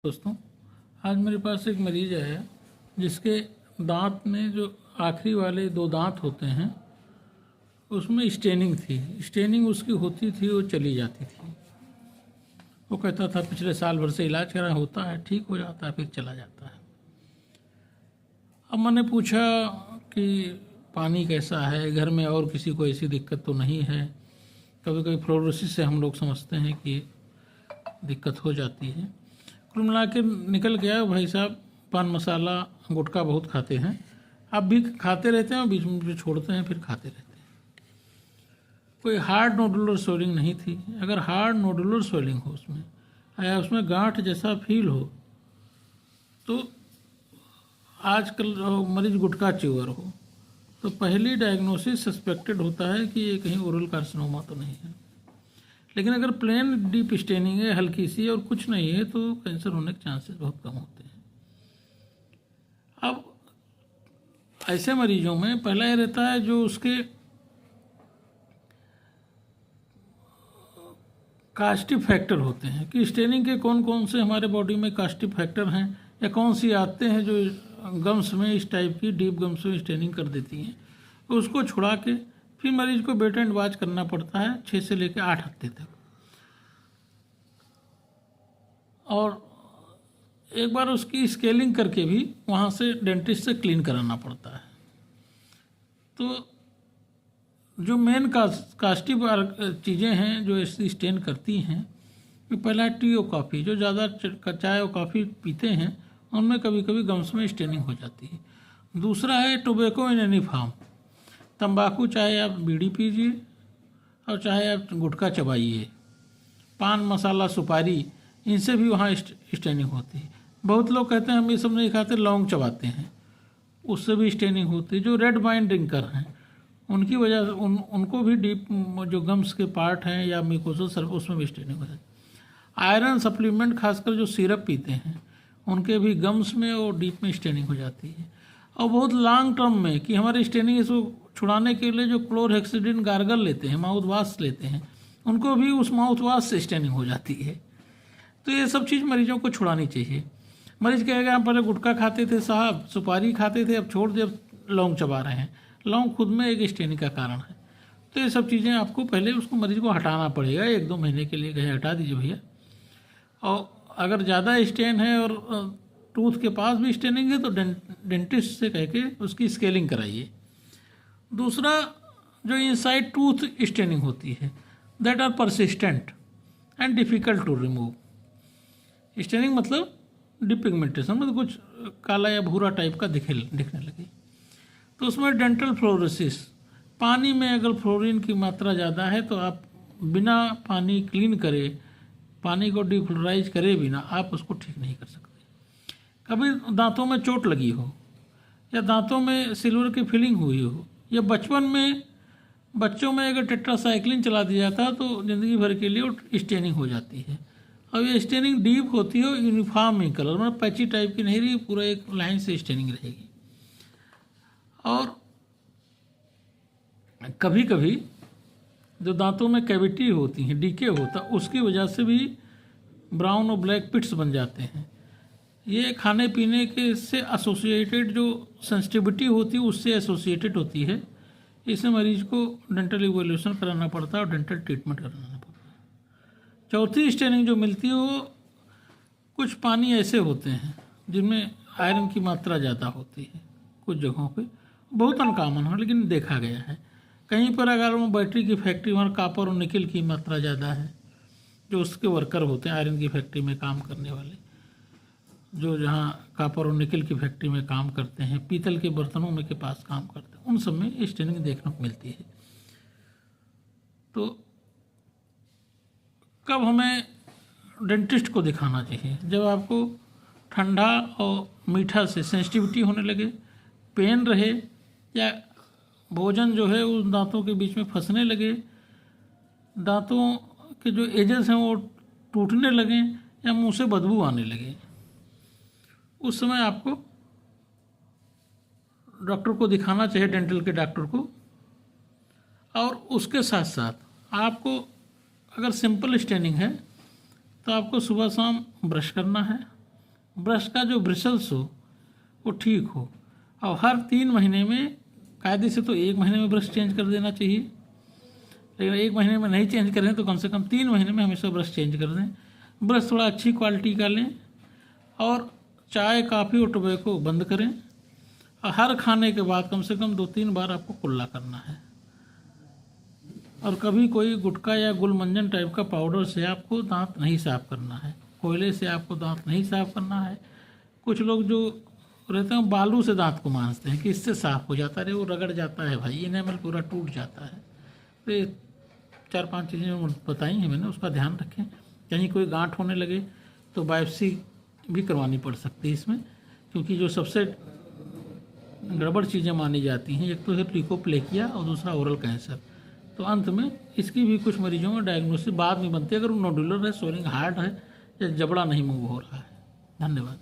दोस्तों, आज मेरे पास एक मरीज है जिसके दांत में जो आखिरी वाले दो दांत होते हैं उसमें स्टेनिंग थी। स्टेनिंग उसकी होती थी, वो चली जाती थी। वो कहता था पिछले साल भर से इलाज करा, होता है, ठीक हो जाता है, फिर चला जाता है। अब मैंने पूछा कि पानी कैसा है, घर में और किसी को ऐसी दिक्कत तो नहीं है। कभी कभी फ्लोरोसिस से हम लोग समझते हैं कि दिक्कत हो जाती है। कुल मिला के निकल गया भाई साहब, पान मसाला गुटखा बहुत खाते हैं। आप भी खाते रहते हैं और बीच में छोड़ते हैं, फिर खाते रहते हैं। कोई हार्ड नोडुलर स्वेलिंग नहीं थी। अगर हार्ड नोडुलर स्वेलिंग हो उसमें या उसमें गांठ जैसा फील हो तो आजकल मरीज गुटखा च्यूअर हो तो पहली डायग्नोसिस सस्पेक्टेड होता है कि ये कहीं ओरल कार्सिनोमा तो नहीं है। लेकिन अगर प्लेन डीप स्टेनिंग है, हल्की सी और कुछ नहीं है, तो कैंसर होने के चांसेस बहुत कम होते हैं। अब ऐसे मरीजों में पहला ये रहता है जो उसके कास्टिक फैक्टर होते हैं कि स्टेनिंग के कौन कौन से हमारे बॉडी में कास्टिक फैक्टर हैं या कौन सी आते हैं जो गम्स में इस टाइप की डीप गम्स में स्टेनिंग कर देती हैं। तो उसको छुड़ा के फिर मरीज को वेट एंड वॉच करना पड़ता है 6 से लेकर 8 हफ्ते तक। और एक बार उसकी स्केलिंग करके भी वहाँ से डेंटिस्ट से क्लीन कराना पड़ता है। तो जो मेन कास्टिक चीज़ें हैं जो स्टेन करती हैं, कि पहला टी और कॉफ़ी, जो ज़्यादा चाय और कॉफ़ी पीते हैं उनमें कभी कभी गम्स में स्टेनिंग हो जाती है। दूसरा है टोबैको इन एनी फॉर्म, तंबाकू, चाहे आप बीड़ी पीजिए और चाहे आप गुटखा चबाइए, पान मसाला सुपारी, इनसे भी वहाँ स्टेनिंग होती है। बहुत लोग कहते हैं हम ये सब नहीं खाते, लौंग चबाते हैं, उससे भी स्टेनिंग होती है। जो रेड वाइन ड्रिंकर हैं उनकी वजह से उनको भी डीप जो गम्स के पार्ट हैं या म्यूकोसल सर्फ, उसमें भी स्टेनिंग हो जाती है। आयरन सप्लीमेंट खासकर जो सिरप पीते हैं उनके भी गम्स में और डीप में स्टेनिंग हो जाती है। और बहुत लॉन्ग टर्म में कि हमारी स्टेनिंग इसको छुड़ाने के लिए जो क्लोरहेक्सिडिन गार्गल लेते हैं, माउथ वाश लेते हैं, उनको भी उस माउथ वाश से स्टेनिंग हो जाती है। तो ये सब चीज़ मरीजों को छुड़ानी चाहिए। मरीज कहेगा हम पहले गुटखा खाते थे साहब, सुपारी खाते थे, अब छोड़ दे, अब लौंग चबा रहे हैं। लौंग खुद में एक स्टेनिंग का कारण है। तो ये सब चीज़ें आपको पहले उसको मरीज को हटाना पड़ेगा। 1-2 महीने के लिए कहे हटा दीजिए भैया। और अगर ज़्यादा स्टेन है और टूथ के पास भी स्टेनिंग है तो डेंटिस्ट से कह के उसकी स्केलिंग कराइए। दूसरा, जो इनसाइड टूथ स्टेनिंग होती है, that are persistent and difficult to remove. Staining मतलब डिपिगमेंटेशन, मतलब कुछ काला या भूरा टाइप का दिखने लगे, तो उसमें डेंटल फ्लोरोसिस। पानी में अगर फ्लोरीन की मात्रा ज़्यादा है तो आप बिना पानी क्लीन करे, पानी को डिफ्लोराइज करे बिना आप उसको ठीक नहीं कर सकते। कभी दांतों में चोट लगी हो या दांतों में सिल्वर की फिलिंग हुई हो, या बच्चों में अगर टेट्रासाइक्लिन चला दिया जाता तो ज़िंदगी भर के लिए वो स्टेनिंग हो जाती है। अब ये स्टेनिंग डीप होती है, यूनिफॉर्म ही कलर, मतलब पैची टाइप की नहीं रही, पूरा एक लाइन से स्टेनिंग रहेगी। और कभी कभी जो दांतों में कैविटी होती है, डीके होता, उसकी वजह से भी ब्राउन और ब्लैक पिट्स बन जाते हैं। ये खाने पीने के से एसोसिएटेड जो सेंसिटिविटी होती है उससे एसोसिएटेड होती है। इससे मरीज को डेंटल इवोल्यूशन कराना पड़ता है और डेंटल ट्रीटमेंट कराना पड़ता है। चौथी स्टेनिंग जो मिलती है वो कुछ पानी ऐसे होते हैं जिनमें आयरन की मात्रा ज़्यादा होती है। कुछ जगहों पे बहुत अनकॉमन हो लेकिन देखा गया है। कहीं पर अगर वो बैटरी की फैक्ट्री, वहाँ कापर और निकल की मात्रा ज़्यादा है, जो उसके वर्कर होते हैं आयरन की फैक्ट्री में काम करने वाले, जो जहाँ कापर और निकल की फैक्ट्री में काम करते हैं, पीतल के बर्तनों में के पास काम करते हैं, उन सब में स्टेनिंग देखने को मिलती है। तो कब हमें डेंटिस्ट को दिखाना चाहिए? जब आपको ठंडा और मीठा से सेंसिटिविटी होने लगे, पेन रहे, या भोजन जो है उस दांतों के बीच में फंसने लगे, दांतों के जो एजेस हैं वो टूटने लगें, या मुंह से बदबू आने लगे, उस समय आपको डॉक्टर को दिखाना चाहिए, डेंटल के डॉक्टर को। और उसके साथ साथ आपको अगर सिंपल स्टेनिंग है तो आपको सुबह शाम ब्रश करना है, ब्रश का जो ब्रिसल्स हो वो ठीक हो। और हर 3 महीने में, कायदे से तो 1 महीने में ब्रश चेंज कर देना चाहिए, लेकिन 1 महीने में नहीं चेंज करें तो कम से कम 3 महीने में हमेशा ब्रश चेंज कर दें। ब्रश थोड़ा अच्छी क्वालिटी का लें और चाय, कॉफ़ी और टोबैको बंद करें। और हर खाने के बाद कम से कम 2-3 बार आपको कुल्ला करना है। और कभी कोई गुटखा या गुलमंजन टाइप का पाउडर से आपको दांत नहीं साफ करना है, कोयले से आपको दांत नहीं साफ करना है। कुछ लोग जो रहते हैं बालू से दांत को मांजते हैं कि इससे साफ हो जाता है, वो रगड़ जाता है भाई, इनेमल पूरा टूट जाता है। तो ये 4-5 चीज़ें बताई हैं मैंने, उसका ध्यान रखें। कहीं कोई गांठ होने लगे तो बायोप्सी भी करवानी पड़ सकती है इसमें, क्योंकि जो सबसे गड़बड़ चीज़ें मानी जाती हैं, एक तो है ट्रिकोप्लेकिया और दूसरा ओरल कैंसर। तो अंत में इसकी भी कुछ मरीजों में डायग्नोसिस बाद में बनती है, अगर वो नोडुलर है, सोलिंग हार्ड है या जबड़ा नहीं मूव हो रहा है। धन्यवाद।